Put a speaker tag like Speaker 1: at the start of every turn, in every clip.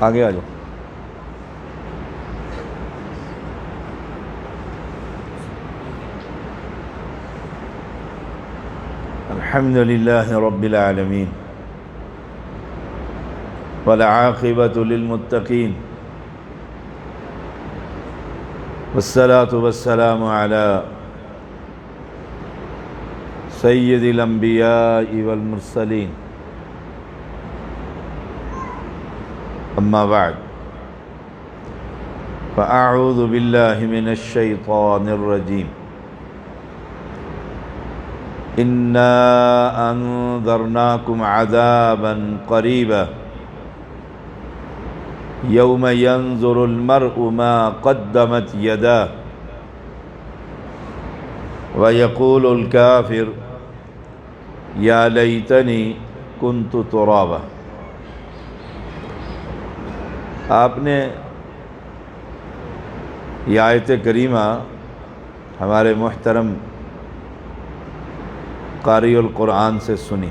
Speaker 1: آگے آ جاؤ۔ الحمد للہ رب العالمین والعاقبۃ للمتقین والصلاة والسلام علی سید الانبیاء والمرسلین، اما بعد فاعوذ باللہ من الشیطان الرجیم۔ انا انذرناکم عذابا قریبا یوم ینظر المرء ما قدمت یداه ویقول الکافر یا لیتنی کنت ترابا۔ آپ نے یہ آیت کریمہ ہمارے محترم قاری القرآن سے سنی۔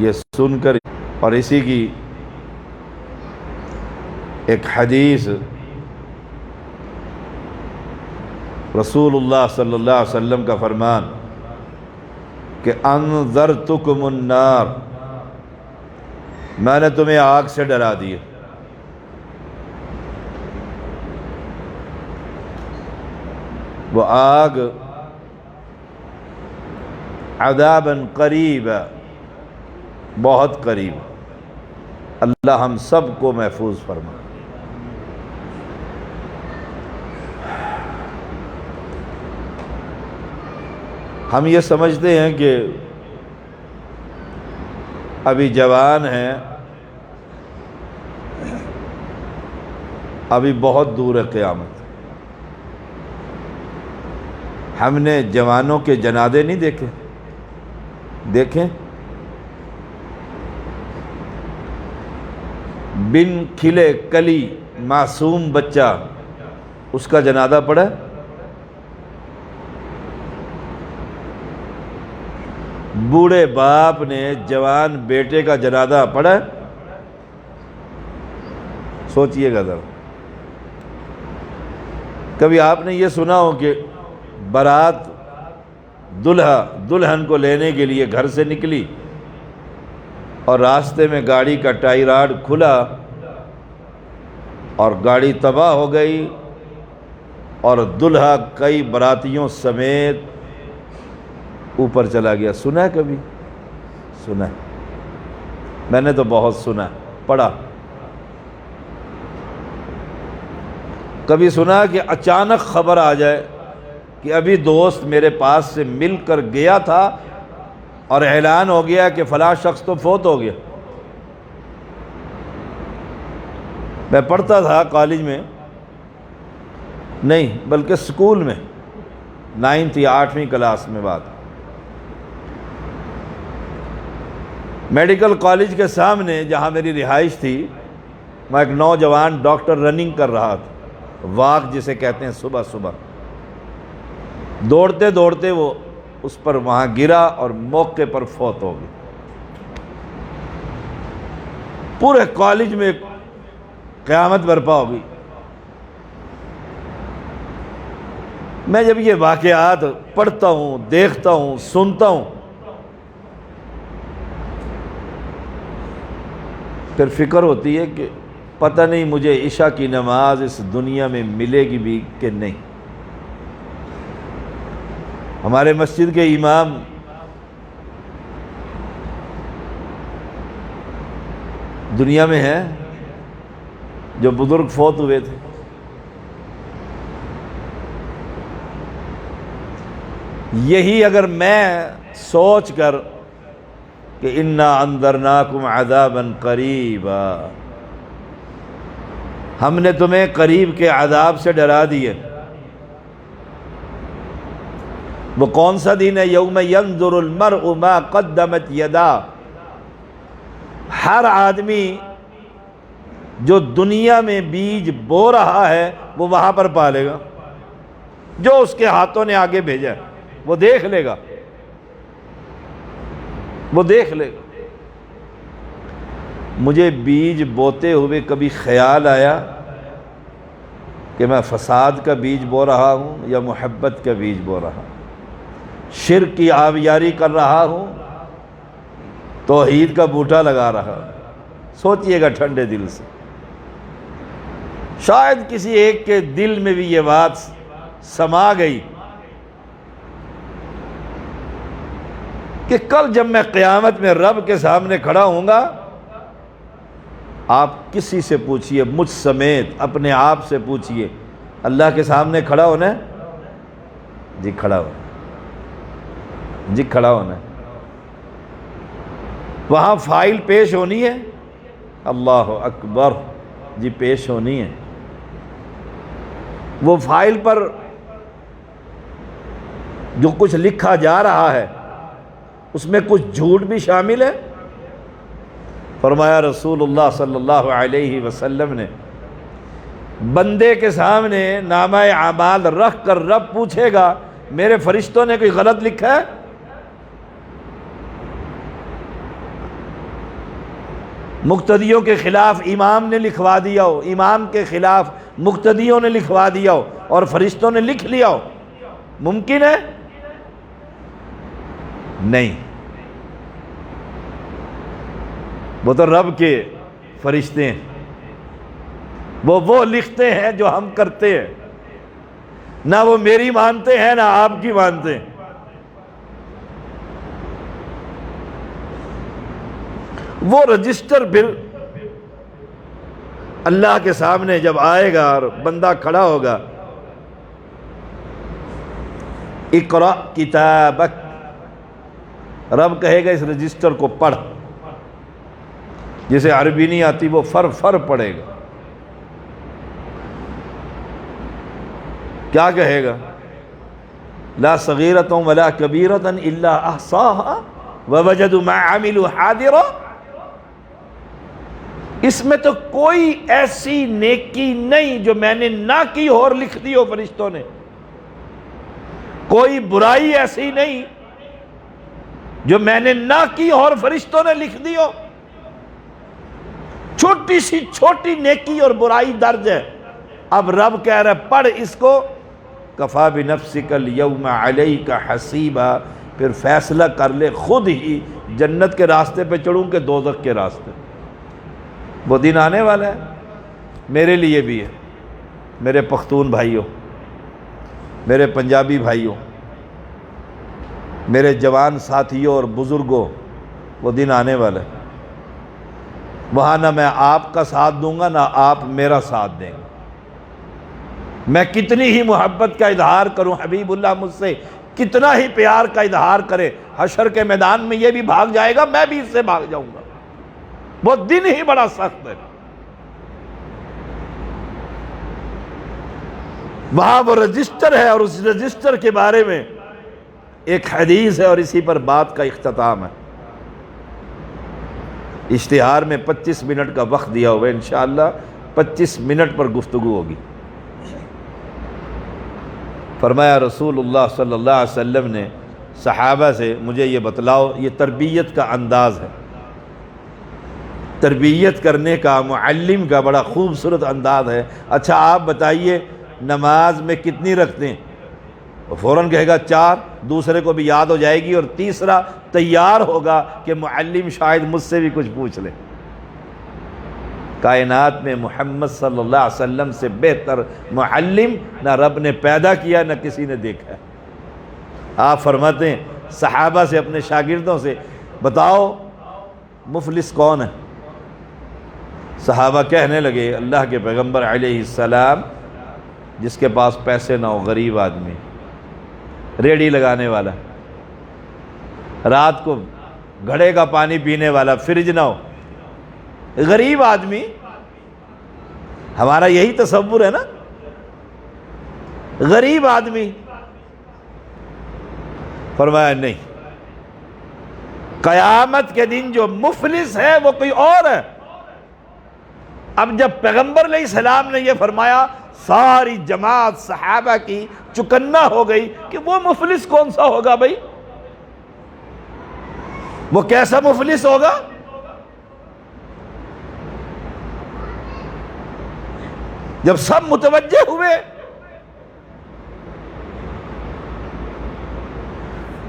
Speaker 1: یہ سن کر اور اسی کی ایک حدیث رسول اللہ صلی اللہ علیہ وسلم کا فرمان کہ انذرتکم النار، میں نے تمہیں آگ سے ڈرا دیا۔ وہ آگ عذاباً قریبا، بہت قریب۔ اللہ ہم سب کو محفوظ فرما۔ ہم یہ سمجھتے ہیں کہ ابھی جوان ہیں، ابھی بہت دور ہے قیامت۔ ہم نے جوانوں کے جنازے نہیں دیکھیں بن کھلے کلی معصوم بچہ، اس کا جنازہ پڑھا؟ بوڑھے باپ نے جوان بیٹے کا جنازہ پڑھا؟ سوچئے گا ذرا۔ کبھی آپ نے یہ سنا ہو کہ بارات دلہن کو لینے کے لیے گھر سے نکلی اور راستے میں گاڑی کا ٹائراڈ کھلا اور گاڑی تباہ ہو گئی اور دلہا کئی براتیوں سمیت اوپر چلا گیا؟ سنا ہے کبھی؟ سنا ہے، میں نے تو بہت سنا ہے، پڑھا۔ کبھی سنا کہ اچانک خبر آ جائے کہ ابھی دوست میرے پاس سے مل کر گیا تھا اور اعلان ہو گیا کہ فلاں شخص تو فوت ہو گیا۔ میں پڑھتا تھا کالج میں، نہیں بلکہ سکول میں، 9th یا 8ویں کلاس میں بات۔ میڈیکل کالج کے سامنے جہاں میری رہائش تھی، میں ایک نوجوان ڈاکٹر رننگ کر رہا تھا، واک جسے کہتے ہیں، صبح صبح دوڑتے دوڑتے وہ اس پر وہاں گرا اور موقع پر فوت ہو گیا۔ پورے کالج میں قیامت برپا ہو گئی۔ میں جب یہ واقعات پڑھتا ہوں، دیکھتا ہوں، سنتا ہوں، پھر فکر ہوتی ہے کہ پتہ نہیں مجھے عشاء کی نماز اس دنیا میں ملے گی بھی کہ نہیں۔ ہمارے مسجد کے امام دنیا میں ہیں جو بزرگ فوت ہوئے تھے۔ یہی اگر میں سوچ کر کہ انا انذرناکم عذابا قریبا، ہم نے تمہیں قریب کے عذاب سے ڈرا دیے، وہ کون سا دن ہے؟ یوم ینظر المرء ما قدمت یداہ۔ ہر آدمی جو دنیا میں بیج بو رہا ہے وہ وہاں پر پالے گا، جو اس کے ہاتھوں نے آگے بھیجا ہے وہ دیکھ لے گا، وہ دیکھ لے گا۔ مجھے بیج بوتے ہوئے کبھی خیال آیا کہ میں فساد کا بیج بو رہا ہوں یا محبت کا بیج بو رہا ہوں، شرک کی آبیاری کر رہا ہوں، توحید کا بوٹا لگا رہا ہوں؟ سوچئے گا ٹھنڈے دل سے۔ شاید کسی ایک کے دل میں بھی یہ بات سما گئی کہ کل جب میں قیامت میں رب کے سامنے کھڑا ہوں گا، آپ کسی سے پوچھئے، مجھ سمیت اپنے آپ سے پوچھئے، اللہ کے سامنے کھڑا ہونا ہے؟ جی کھڑا ہونا، جی کھڑا ہونا ہے۔ وہاں فائل پیش ہونی ہے، اللہ اکبر، جی پیش ہونی ہے۔ وہ فائل پر جو کچھ لکھا جا رہا ہے اس میں کچھ جھوٹ بھی شامل ہے؟ فرمایا رسول اللہ صلی اللہ علیہ وسلم نے، بندے کے سامنے نامہ اعمال رکھ کر رب پوچھے گا میرے فرشتوں نے کوئی غلط لکھا ہے؟ مقتدیوں کے خلاف امام نے لکھوا دیا ہو، امام کے خلاف مقتدیوں نے لکھوا دیا ہو اور فرشتوں نے لکھ لیا ہو، ممکن ہے؟ نہیں۔ وہ تو رب کے فرشتے ہیں، وہ لکھتے ہیں جو ہم کرتے ہیں، نہ وہ میری مانتے ہیں نہ آپ کی مانتے ہیں۔ وہ رجسٹر پھر اللہ کے سامنے جب آئے گا اور بندہ کھڑا ہوگا، اقرأ کتابک، رب کہے گا اس رجسٹر کو پڑھ۔ جسے عربی نہیں آتی وہ فر پڑھے گا۔ کیا کہے گا؟ لا صغیرۃ ولا کبیرۃ الا احصاها ووجدوا ما عملوا حاضرا۔ اس میں تو کوئی ایسی نیکی نہیں جو میں نے نہ کی اور لکھ دی ہو فرشتوں نے، کوئی برائی ایسی نہیں جو میں نے نہ کی اور فرشتوں نے لکھ دی ہو۔ چھوٹی سی چھوٹی نیکی اور برائی درج ہے۔ اب رب کہہ رہا ہے پڑھ اس کو، کفا بنفسک اليوم علیک حسیبا، پھر فیصلہ کر لے خود ہی جنت کے راستے پہ چڑھوں کہ دوزخ کے راستے۔ وہ دن آنے والا ہے، میرے لیے بھی ہے، میرے پختون بھائیوں، میرے پنجابی بھائیوں، میرے جوان ساتھیوں اور بزرگوں، وہ دن آنے والا ہے۔ وہاں نہ میں آپ کا ساتھ دوں گا نہ آپ میرا ساتھ دیں گے۔ میں کتنی ہی محبت کا اظہار کروں، حبیب اللہ مجھ سے کتنا ہی پیار کا اظہار کرے، حشر کے میدان میں یہ بھی بھاگ جائے گا، میں بھی اس سے بھاگ جاؤں گا۔ وہ دن ہی بڑا سخت ہے۔ وہاں وہ رجسٹر ہے اور اس رجسٹر کے بارے میں ایک حدیث ہے اور اسی پر بات کا اختتام ہے۔ اشتہار میں 25 منٹ کا وقت دیا ہوا ہے، انشاءاللہ 25 منٹ پر گفتگو ہوگی۔ فرمایا رسول اللہ صلی اللہ علیہ وسلم نے صحابہ سے، مجھے یہ بتلاؤ، یہ تربیت کا انداز ہے، تربیت کرنے کا، معلم کا بڑا خوبصورت انداز ہے۔ اچھا آپ بتائیے نماز میں کتنی رکھتے ہیں؟ فوراً کہے گا 4، دوسرے کو بھی یاد ہو جائے گی اور تیسرا تیار ہوگا کہ معلم شاید مجھ سے بھی کچھ پوچھ لے۔ کائنات میں محمد صلی اللہ علیہ وسلم سے بہتر معلم نہ رب نے پیدا کیا نہ کسی نے دیکھا ہے۔ آپ فرماتے ہیں صحابہ سے، اپنے شاگردوں سے، بتاؤ مفلس کون ہے؟ صحابہ کہنے لگے اللہ کے پیغمبر علیہ السلام جس کے پاس پیسے نہ ہو، غریب آدمی، ریڑھی لگانے والا، رات کو گھڑے کا پانی پینے والا، فریج نہ ہو، غریب آدمی۔ ہمارا یہی تصور ہے نا، غریب آدمی۔ فرمایا نہیں، قیامت کے دن جو مفلس ہے وہ کوئی اور ہے۔ اب جب پیغمبر علیہ السلام نے یہ فرمایا، ساری جماعت صحابہ کی چکنا ہو گئی کہ وہ مفلس کون سا ہوگا بھائی، وہ کیسا مفلس ہوگا؟ جب سب متوجہ ہوئے،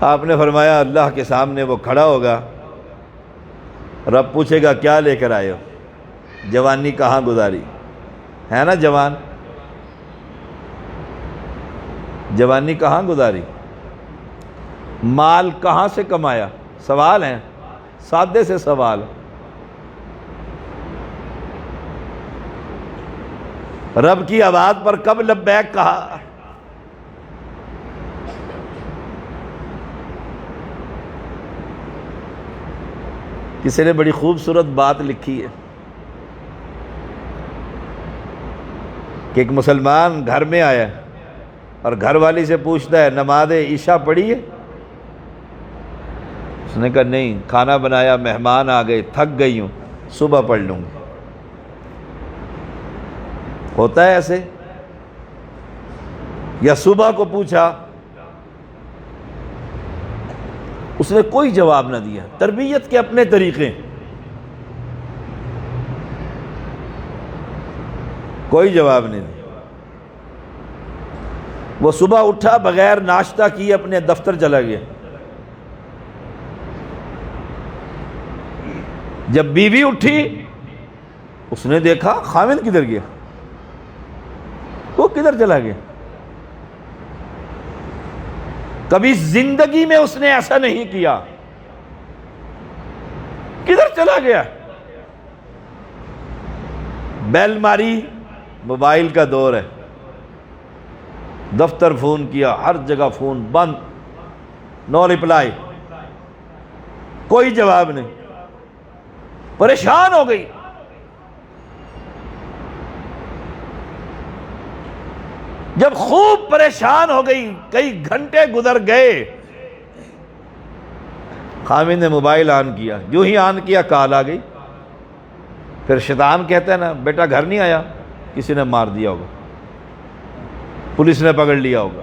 Speaker 1: آپ نے فرمایا اللہ کے سامنے وہ کھڑا ہوگا، رب پوچھے گا کیا لے کر آئے ہو؟ جوانی کہاں گزاری؟ ہے نا جوان، جوانی کہاں گزاری؟ مال کہاں سے کمایا؟ سوال ہیں، سادے سے سوال۔ رب کی آواز پر کب لبیک کہا؟ کسی نے بڑی خوبصورت بات لکھی ہے کہ ایک مسلمان گھر میں آیا اور گھر والی سے پوچھتا ہے نماز عشاء پڑھی ہے؟ اس نے کہا نہیں، کھانا بنایا، مہمان آ گئے، تھک گئی ہوں، صبح پڑھ لوں گی۔ ہوتا ہے ایسے؟ یا صبح کو پوچھا، اس نے کوئی جواب نہ دیا۔ تربیت کے اپنے طریقے، کوئی جواب نہیں دیا۔ وہ صبح اٹھا، بغیر ناشتہ کیے اپنے دفتر چلا گیا۔ جب بیوی اٹھی، اس نے دیکھا خاوند کدھر گیا، وہ کدھر چلا گیا؟ کبھی زندگی میں اس نے ایسا نہیں کیا، کدھر چلا گیا؟ بیل ماری، موبائل کا دور ہے، دفتر فون کیا، ہر جگہ فون بند، نو ریپلائی، کوئی جواب نہیں، پریشان ہو گئی۔ جب خوب پریشان ہو گئی، کئی گھنٹے گزر گئے، خاوند نے موبائل آن کیا، جو ہی آن کیا کال آ گئی۔ پھر شیطان کہتا ہے نا بیٹا گھر نہیں آیا، کسی نے مار دیا ہوگا، پولیس نے پکڑ لیا ہوگا،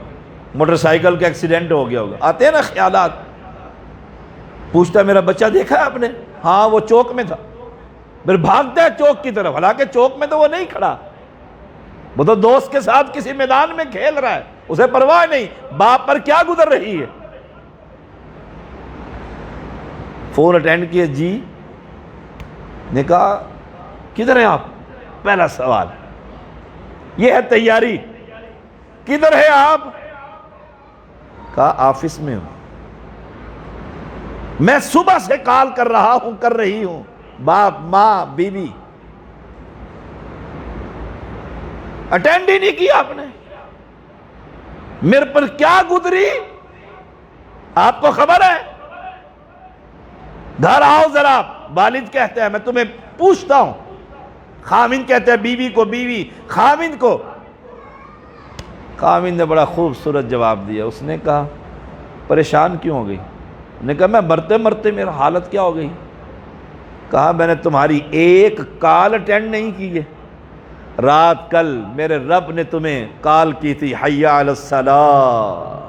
Speaker 1: موٹر سائیکل کا ایکسیڈنٹ ہو گیا ہوگا، آتے ہیں نا خیالات۔ پوچھتا میرا بچہ دیکھا ہے آپ نے؟ ہاں وہ چوک میں تھا۔ پھر بھاگتا ہے چوک کی طرف، حالانکہ چوک میں تو وہ نہیں کھڑا، وہ تو دوست کے ساتھ کسی میدان میں کھیل رہا ہے، اسے پرواہ نہیں باپ پر کیا گزر رہی ہے۔ فون اٹینڈ کیے، جی، نے کہا کدھر ہیں آپ؟ پہلا سوال یہ ہے تیاری، کدھر ہے آپ؟ کہا آفس میں ہوں، میں صبح سے کال کر رہی ہوں، باپ ماں بیوی، اٹینڈ ہی نہیں کیا آپ نے، میرے پر کیا گزری آپ کو خبر ہے؟ گھر آؤ ذرا، والد کہتے ہیں میں تمہیں پوچھتا ہوں، خاوند کہتے ہیں بیوی کو، بیوی خاوند کو۔ خاوند نے بڑا خوبصورت جواب دیا، اس نے کہا پریشان کیوں ہو گئی؟ نے کہا میں مرتے مرتے میرا حالت کیا ہو گئی؟ کہا میں نے تمہاری ایک کال اٹینڈ نہیں کی ہے، رات کل میرے رب نے تمہیں کال کی تھی حی علی الصلاۃ،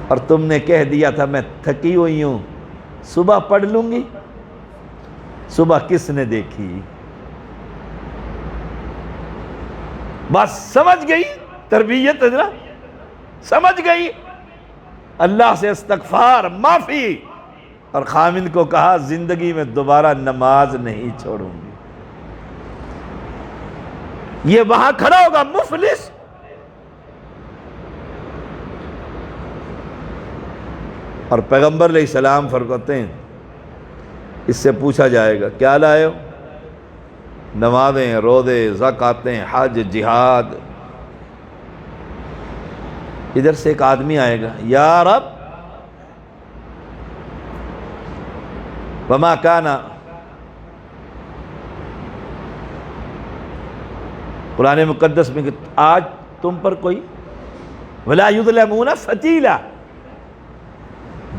Speaker 1: اور تم نے کہہ دیا تھا میں تھکی ہوئی ہوں، صبح پڑھ لوں گی۔ صبح کس نے دیکھی؟ بس سمجھ گئی، تربیت ہے نا، سمجھ گئی، اللہ سے استغفار، معافی، اور خاوند کو کہا زندگی میں دوبارہ نماز نہیں چھوڑوں گی۔ یہ وہاں کھڑا ہوگا مفلس، اور پیغمبر علیہ السلام فرماتے ہیں اس سے پوچھا جائے گا کیا لائے ہو؟ نمازیں، روزے، زکاتیں، حج، جہاد۔ ادھر سے ایک آدمی آئے گا، یا رب وما کانا، قرآن مقدس میں کہ آج تم پر کوئی ولا یظلمون فتیلا،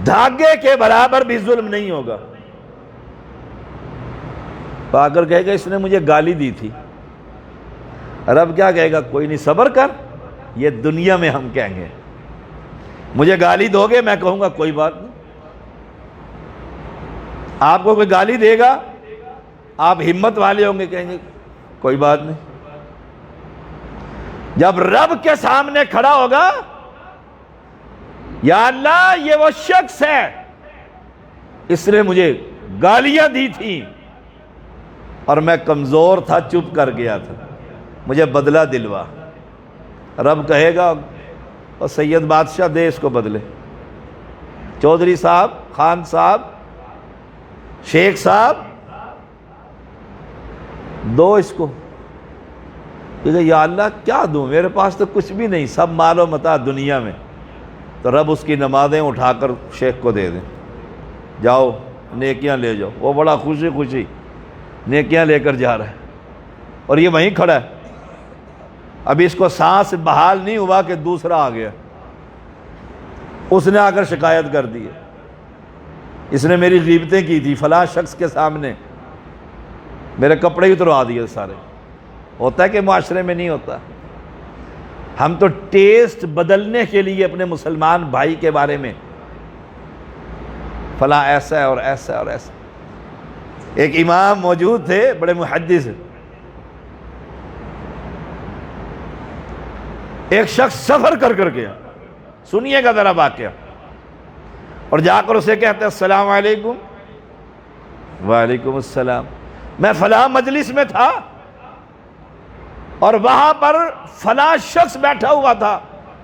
Speaker 1: دھاگے کے برابر بھی ظلم نہیں ہوگا۔ تو آ کر کہے گا اس نے مجھے گالی دی تھی، رب کیا کہے گا؟ کوئی نہیں، صبر کر، یہ دنیا میں ہم کہیں گے، مجھے گالی دو گے میں کہوں گا کوئی بات نہیں۔ آپ کو کوئی گالی دے گا، آپ ہمت والے ہوں گے، کہیں گے کوئی بات نہیں. جب رب کے سامنے کھڑا ہوگا، یا اللہ یہ وہ شخص ہے، اس نے مجھے گالیاں دی تھیں اور میں کمزور تھا، چپ کر گیا تھا، مجھے بدلہ دلوا. رب کہے گا اور سید بادشاہ دے اس کو بدلے، چودھری صاحب، خان صاحب، شیخ صاحب، دو اس کو. کہ یا اللہ کیا دوں، میرے پاس تو کچھ بھی نہیں، سب مال و متاع دنیا میں. تو رب اس کی نمازیں اٹھا کر شیخ کو دے دیں، جاؤ نیکیاں لے جاؤ. وہ بڑا خوشی خوشی نیکیاں لے کر جا رہا ہے اور یہ وہیں کھڑا ہے. ابھی اس کو سانس بحال نہیں ہوا کہ دوسرا آ گیا، اس نے آ کر شکایت کر دی، اس نے میری غیبتیں کی تھی فلاں شخص کے سامنے، میرے کپڑے اتروا دیے سارے. ہوتا ہے کہ معاشرے میں نہیں ہوتا. ہم تو ٹیسٹ بدلنے کے لیے اپنے مسلمان بھائی کے بارے میں فلاں ایسا ہے اور ایسا ہے اور ایسا. ایک امام موجود تھے، بڑے محدث. ایک شخص سفر کر گیا، سنیے گا ذرا واقعہ، اور جا کر اسے کہتے ہیں السلام علیکم. وعلیکم السلام. میں فلاں مجلس میں تھا اور وہاں پر فلاں شخص بیٹھا ہوا تھا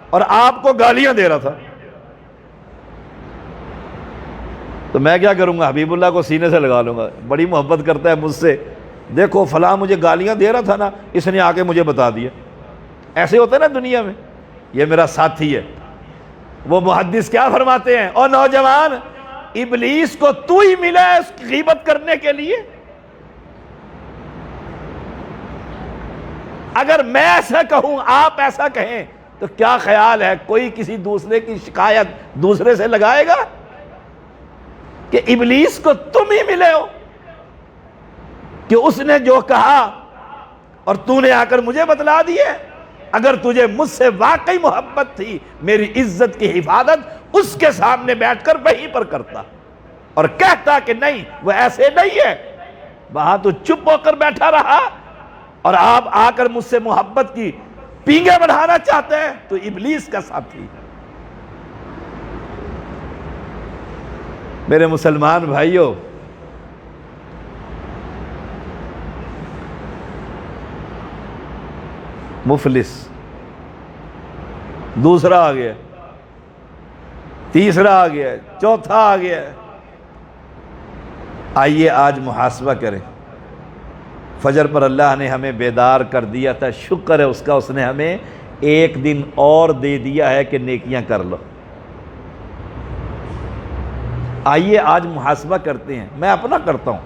Speaker 1: اور آپ کو گالیاں دے رہا تھا. تو میں کیا کروں گا، حبیب اللہ کو سینے سے لگا لوں گا، بڑی محبت کرتا ہے مجھ سے، دیکھو فلاں مجھے گالیاں دے رہا تھا نا، اس نے آ کے مجھے بتا دیا. ایسے ہوتا ہے نا دنیا میں، یہ میرا ساتھی ہے. وہ محدث کیا فرماتے ہیں، او نوجوان، ابلیس کو تو ہی ملا ہے اس کی غیبت کرنے کے لیے. اگر میں ایسا کہوں، آپ ایسا کہیں، تو کیا خیال ہے کوئی کسی دوسرے کی شکایت دوسرے سے لگائے گا کہ ابلیس کو تم ہی ملے ہو کہ اس نے جو کہا اور تو نے آ کر مجھے بتلا دیے. اگر تجھے مجھ سے واقعی محبت تھی، میری عزت کی حفاظت اس کے سامنے بیٹھ کر وہیں پر کرتا اور کہتا کہ نہیں وہ ایسے نہیں ہے. وہاں تو چپ ہو کر بیٹھا رہا اور آپ آ کر مجھ سے محبت کی پینگے بڑھانا چاہتے ہیں، تو ابلیس کا ساتھی. میرے مسلمان بھائیوں، مفلس دوسرا آ گیا، تیسرا آ گیا، چوتھا آ گیا. آئیے آج محاسبہ کریں. فجر پر اللہ نے ہمیں بیدار کر دیا تھا، شکر ہے اس کا، اس نے ہمیں ایک دن اور دے دیا ہے کہ نیکیاں کر لو. آئیے آج محاسبہ کرتے ہیں. میں اپنا کرتا ہوں،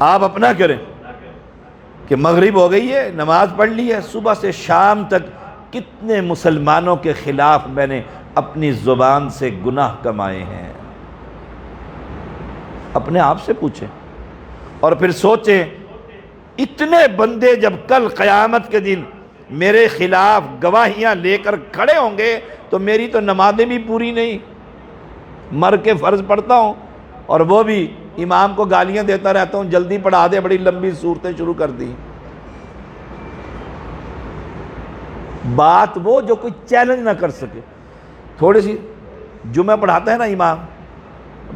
Speaker 1: آپ اپنا کریں کہ مغرب ہو گئی ہے، نماز پڑھ لی ہے، صبح سے شام تک کتنے مسلمانوں کے خلاف میں نے اپنی زبان سے گناہ کمائے ہیں. اپنے آپ سے پوچھیں اور پھر سوچیں، اتنے بندے جب کل قیامت کے دن میرے خلاف گواہیاں لے کر کھڑے ہوں گے تو میری تو نمازیں بھی پوری نہیں، مر کے فرض پڑھتا ہوں اور وہ بھی امام کو گالیاں دیتا رہتا ہوں، جلدی پڑھا دے، بڑی لمبی صورتیں شروع کر دی. بات وہ جو کوئی چیلنج نہ کر سکے. تھوڑی سی جمعہ پڑھاتا ہے نا امام،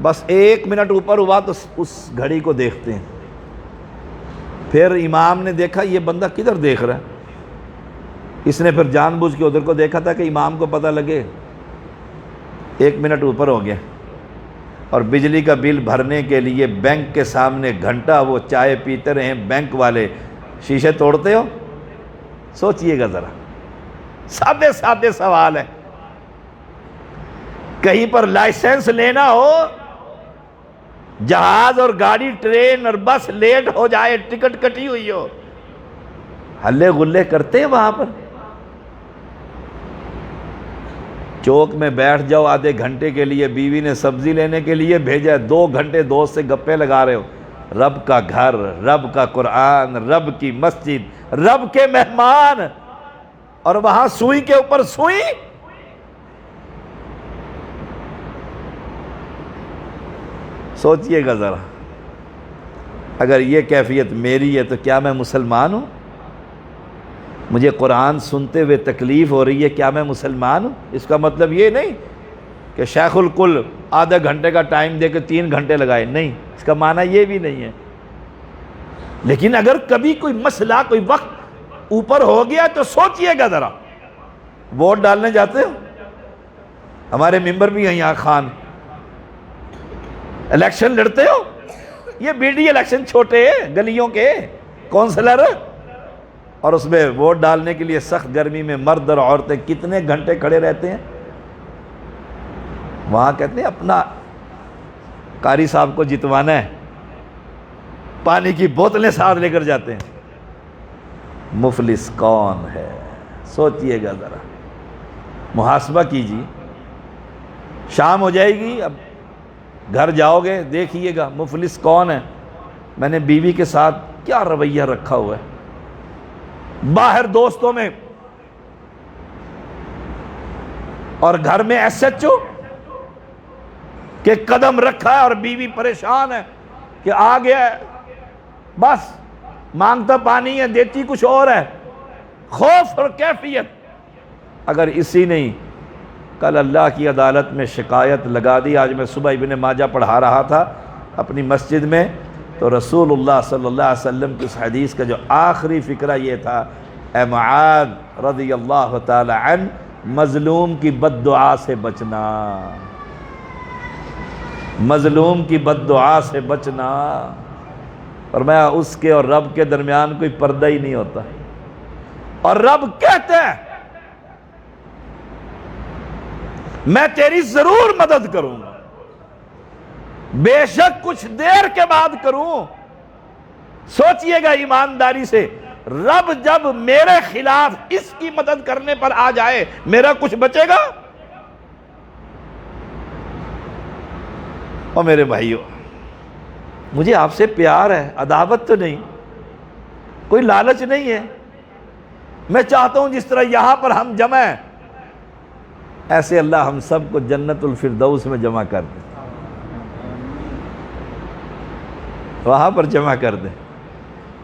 Speaker 1: بس 1 منٹ اوپر ہوا تو اس گھڑی کو دیکھتے ہیں. پھر امام نے دیکھا یہ بندہ کدھر دیکھ رہا ہے، اس نے پھر جان بوجھ کے ادھر کو دیکھا تھا کہ امام کو پتہ لگے 1 منٹ اوپر ہو گیا. اور بجلی کا بل بھرنے کے لیے بینک کے سامنے گھنٹہ وہ چائے پیتے رہے. بینک والے شیشے توڑتے ہو؟ سوچئے گا ذرا، سادے سادے سوال ہے. کہیں پر لائسنس لینا ہو، جہاز اور گاڑی، ٹرین اور بس لیٹ ہو جائے، ٹکٹ کٹی ہوئی ہو، ہلے گلے کرتے ہیں وہاں پر. چوک میں بیٹھ جاؤ آدھے گھنٹے کے لیے، بیوی نے سبزی لینے کے لیے بھیجا، 2 گھنٹے دوست سے گپے لگا رہے ہو. رب کا گھر، رب کا قرآن، رب کی مسجد، رب کے مہمان، اور وہاں سوئی کے اوپر سوئی. سوچئے گا ذرا. اگر یہ کیفیت میری ہے تو کیا میں مسلمان ہوں؟ مجھے قرآن سنتے ہوئے تکلیف ہو رہی ہے، کیا میں مسلمان ہوں؟ اس کا مطلب یہ نہیں کہ شیخ الکل آدھے گھنٹے کا ٹائم دے کے 3 گھنٹے لگائے، نہیں، اس کا معنی یہ بھی نہیں ہے۔ لیکن اگر کبھی کوئی مسئلہ، کوئی وقت اوپر ہو گیا تو سوچئے گا ذرا۔ ووٹ ڈالنے جاتے ہو؟ ہمارے ممبر بھی ہیں یہاں خان، الیکشن لڑتے ہو؟ یہ بی ڈی الیکشن چھوٹے گلیوں کے کونسلر، اور اس میں ووٹ ڈالنے کے لیے سخت گرمی میں مرد اور عورتیں کتنے گھنٹے کھڑے رہتے ہیں۔ وہاں کہتے ہیں اپنا قاری صاحب کو جتوانا ہے، پانی کی بوتلیں ساتھ لے کر جاتے ہیں۔ مفلس کون ہے؟ سوچئے گا ذرا، محاسبہ کیجیے۔ شام ہو جائے گی، اب گھر جاؤ گے، دیکھیے گا مفلس کون ہے۔ میں نے بیوی کے ساتھ کیا رویہ رکھا ہوا ہے، باہر دوستوں میں اور گھر میں ایس ایچ او کہ قدم رکھا ہے اور بیوی پریشان ہے کہ آ گیا ہے، بس مانگتا پانی ہے دیتی کچھ اور ہے۔ خوف اور کیفیت، اگر اسی نہیں کل اللہ کی عدالت میں شکایت لگا دی۔ آج میں صبح ابن ماجہ پڑھا رہا تھا اپنی مسجد میں، تو رسول اللہ صلی اللہ علیہ وسلم کی اس حدیث کا جو آخری فقرہ یہ تھا، اے معاذ رضی اللہ تعالی عنہ، مظلوم کی بد دعا سے بچنا، مظلوم کی بد دعا سے بچنا۔ فرمایا اس کے اور رب کے درمیان کوئی پردہ ہی نہیں ہوتا، اور رب کہتے ہیں میں تیری ضرور مدد کروں گا، بے شک کچھ دیر کے بعد کروں۔ سوچئے گا ایمانداری سے، رب جب میرے خلاف اس کی مدد کرنے پر آ جائے، میرا کچھ بچے گا؟ اور میرے بھائیو، مجھے آپ سے پیار ہے، عداوت تو نہیں، کوئی لالچ نہیں ہے۔ میں چاہتا ہوں جس طرح یہاں پر ہم جمع ہیں، ایسے اللہ ہم سب کو جنت الفردوس میں جمع کر دے، وہاں پر جمع کر دے۔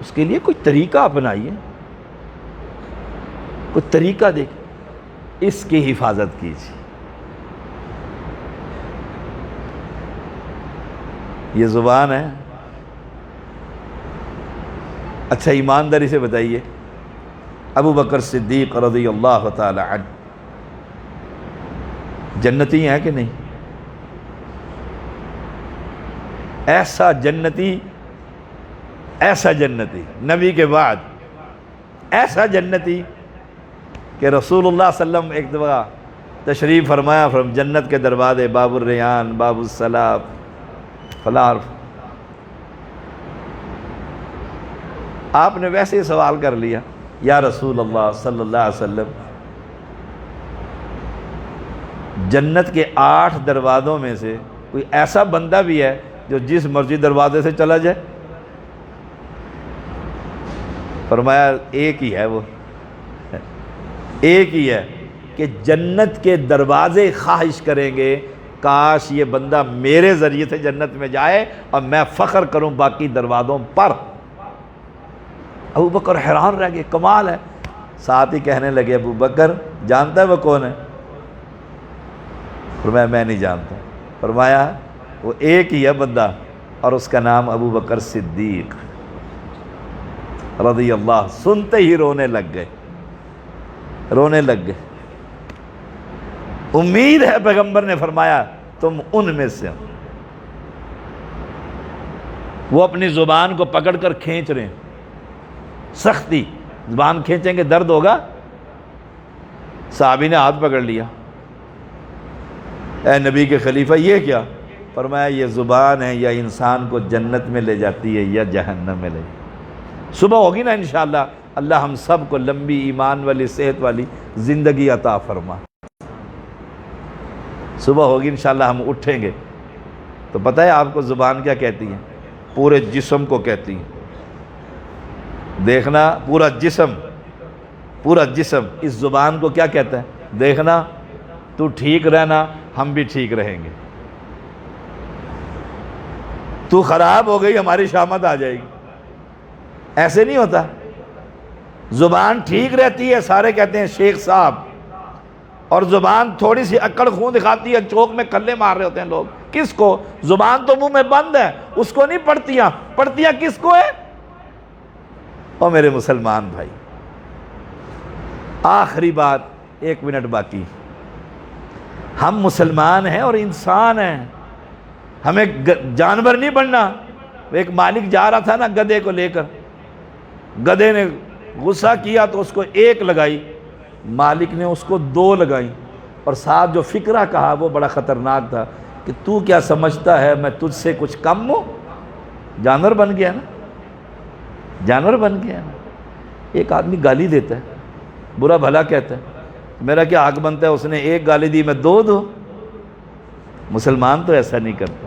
Speaker 1: اس کے لیے کوئی طریقہ اپنائیے، کوئی طریقہ دیکھیں، اس کی حفاظت کیجیے۔ یہ زبان ہے۔ اچھا ایمانداری سے بتائیے، ابو بکر صدیق رضی اللہ تعالی عنہ جنتی ہیں کہ نہیں؟ ایسا جنتی، ایسا جنتی نبی کے بعد، ایسا جنتی کہ رسول اللہ صلی اللہ علیہ وسلم ایک دفعہ تشریف فرمایا فرم جنت کے دروازے، باب الریان، باب السلام، فلاں، آپ نے ویسے ہی سوال کر لیا، یا رسول اللہ صلی اللہ علیہ وسلم، جنت کے 8 دروازوں میں سے کوئی ایسا بندہ بھی ہے جو جس مرضی دروازے سے چلا جائے؟ فرمایا ایک ہی ہے، وہ ایک ہی ہے کہ جنت کے دروازے خواہش کریں گے کاش یہ بندہ میرے ذریعے سے جنت میں جائے اور میں فخر کروں باقی دروازوں پر۔ ابو بکر حیران رہ گئے، کمال ہے۔ ساتھ ہی کہنے لگے ابو بکر جانتا ہے وہ کون ہے؟ فرمایا میں نہیں جانتا۔ فرمایا وہ ایک ہی ہے بندہ، اور اس کا نام ابو بکر صدیق رضی اللہ۔ سنتے ہی رونے لگ گئے، رونے لگ گئے۔ امید ہے پیغمبر نے فرمایا تم ان میں سے ہو۔ وہ اپنی زبان کو پکڑ کر کھینچ رہے ہیں، سختی، زبان کھینچیں گے درد ہوگا۔ صحابی نے ہاتھ پکڑ لیا، اے نبی کے خلیفہ یہ کیا؟ فرمایا یہ زبان ہے، یا انسان کو جنت میں لے جاتی ہے یا جہنم میں لے جاتی۔ صبح ہوگی نا انشاءاللہ، اللہ ہم سب کو لمبی ایمان والی صحت والی زندگی عطا فرما۔ صبح ہوگی انشاءاللہ، ہم اٹھیں گے تو پتہ ہے آپ کو زبان کیا کہتی ہے؟ پورے جسم کو کہتی ہے۔ دیکھنا، پورا جسم، پورا جسم اس زبان کو کیا کہتا ہے؟ دیکھنا تو ٹھیک رہنا، ہم بھی ٹھیک رہیں گے۔ تو خراب ہو گئی ہماری شامت آ جائے گی. ایسے نہیں ہوتا. زبان ٹھیک رہتی ہے سارے کہتے ہیں شیخ صاحب, اور زبان تھوڑی سی اکڑ خون دکھاتی ہے, چوک میں کلے مار رہے ہوتے ہیں لوگ. کس کو؟ زبان تو منہ میں بند ہے, اس کو نہیں پڑتیاں کس کو ہے؟ اور میرے مسلمان بھائی, آخری بات, 1 منٹ باقی. ہم مسلمان ہیں اور انسان ہیں, ہمیں جانور نہیں بننا. ایک مالک جا رہا تھا نا گدھے کو لے کر, گدھے نے غصہ کیا تو اس کو 1 لگائی, مالک نے اس کو 2 لگائی, اور ساتھ جو فقرہ کہا وہ بڑا خطرناک تھا کہ تو کیا سمجھتا ہے میں تجھ سے کچھ کم ہوں؟ جانور بن گیا نا, جانور بن گیا نا. ایک آدمی گالی دیتا ہے, برا بھلا کہتا ہے, میرا کیا حق بنتا ہے اس نے 1 گالی دی میں 2 دوں؟ مسلمان تو ایسا نہیں کرتا.